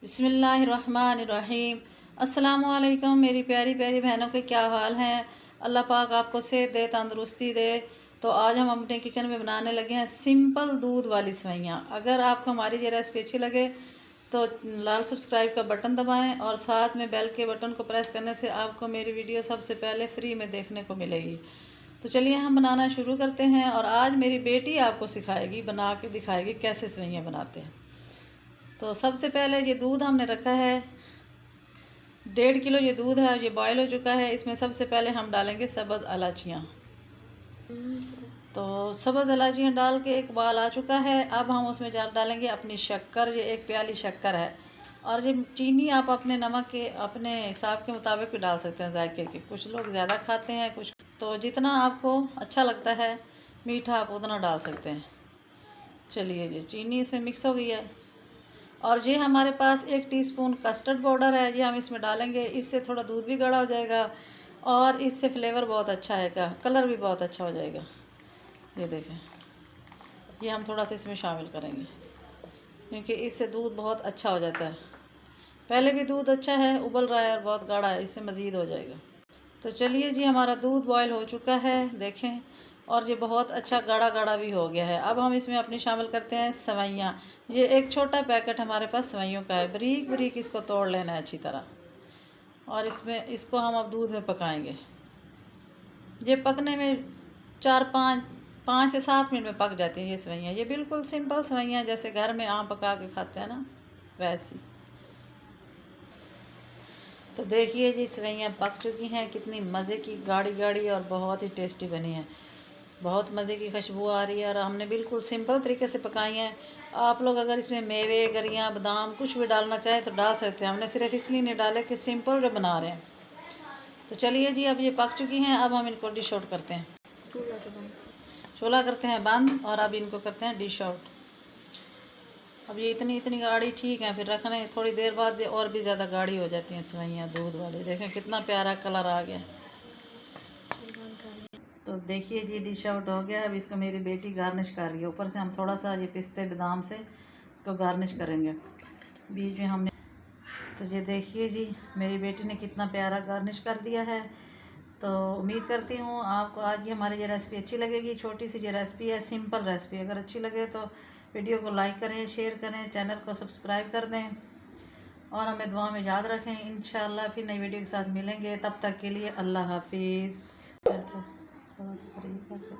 बिस्मिल्लाहिर्रहमानिर्रहीम। अस्सलामुअलैकुम मेरी प्यारी प्यारी बहनों के क्या हाल हैं। अल्लाह पाक आपको सेहत दे, तंदुरुस्ती दे। तो आज हम अपने किचन में बनाने लगे हैं सिंपल दूध वाली सेवइयाँ। अगर आपको हमारी ये रेसिपी अच्छी लगे तो लाल सब्सक्राइब का बटन दबाएं और साथ में बेल के बटन को प्रेस करने से आपको मेरी वीडियो सबसे पहले फ्री में देखने को मिलेगी। तो चलिए हम बनाना शुरू करते हैं और आज मेरी बेटी आपको सिखाएगी, बना के दिखाएगी कैसे सेवइयाँ बनाते हैं। तो सबसे पहले ये दूध हमने रखा है 1.5 किलो। ये दूध है, ये बॉयल हो चुका है। इसमें सबसे पहले हम डालेंगे सब्ज़ इलायचियाँ। तो सब्ज़ इलायचियाँ डाल के एक उबाल आ चुका है। अब हम उसमें डालेंगे अपनी शक्कर। ये 1 प्याली शक्कर है और ये चीनी आप अपने नमक के अपने हिसाब के मुताबिक भी डाल सकते हैं, जायके के। कुछ लोग ज़्यादा खाते हैं, कुछ तो जितना आपको अच्छा लगता है मीठा आप उतना डाल सकते हैं। चलिए जी, चीनी इसमें मिक्स हो गई है और ये हमारे पास 1 टीस्पून कस्टर्ड पाउडर है, ये हम इसमें डालेंगे। इससे थोड़ा दूध भी गाढ़ा हो जाएगा और इससे फ्लेवर बहुत अच्छा आएगा, कलर भी बहुत अच्छा हो जाएगा। ये देखें, ये हम थोड़ा सा इसमें शामिल करेंगे क्योंकि इससे दूध बहुत अच्छा हो जाता है। पहले भी दूध अच्छा है, उबल रहा है और बहुत गाढ़ा है, इससे मज़ीद हो जाएगा। तो चलिए जी, हमारा दूध बॉयल हो चुका है, देखें, और ये बहुत अच्छा गाढ़ा गाढ़ा भी हो गया है। अब हम इसमें अपनी शामिल करते हैं सेवइयाँ। ये एक छोटा पैकेट हमारे पास सेवइयों का है। बारीक बारीक इसको तोड़ लेना है अच्छी तरह और इसको हम अब दूध में पकाएंगे। ये पकने में 5 से 7 मिनट में पक जाती हैं ये सेवइयाँ। ये बिल्कुल सिंपल सेवइयाँ जैसे घर में आम पका के खाते हैं ना, वैसी। तो देखिए जी, सेवइयाँ पक चुकी हैं, कितनी मज़े की गाढ़ी गाढ़ी और बहुत ही टेस्टी बनी है। बहुत मज़े की खुशबू आ रही है और हमने बिल्कुल सिंपल तरीके से पकाई हैं। आप लोग अगर इसमें मेवे, गरियाँ, बादाम कुछ भी डालना चाहें तो डाल सकते हैं। हमने सिर्फ इसलिए नहीं डाले कि सिंपल जो बना रहे हैं। तो चलिए जी, अब ये पक चुकी हैं। अब हम इनको डिश आउट करते हैं। चूल्हा करते हैं बंद और अब इनको करते हैं डिश आउट। अब ये इतनी इतनी गाढ़ी ठीक है, फिर रखने थोड़ी देर बाद ये और भी ज़्यादा गाढ़ी हो जाती हैं सेवइयाँ दूध वाली। देखें कितना प्यारा कलर आ गया। तो देखिए जी, डिश आउट हो गया। अब इसको मेरी बेटी गार्निश कर रही है। ऊपर से हम थोड़ा सा ये पिस्ते बादाम से इसको गार्निश करेंगे बीच में हमने। तो ये देखिए जी, मेरी बेटी ने कितना प्यारा गार्निश कर दिया है। तो उम्मीद करती हूँ आपको आज की हमारी ये रेसिपी अच्छी लगेगी। छोटी सी ये रेसिपी है, सिंपल रेसिपी। अगर अच्छी लगे तो वीडियो को लाइक करें, शेयर करें, चैनल को सब्सक्राइब कर दें और हमें दुआ में याद रखें। इंशाल्लाह फिर नई वीडियो के साथ मिलेंगे। तब तक के लिए अल्लाह हाफिज़। थोड़ा सा करीब करके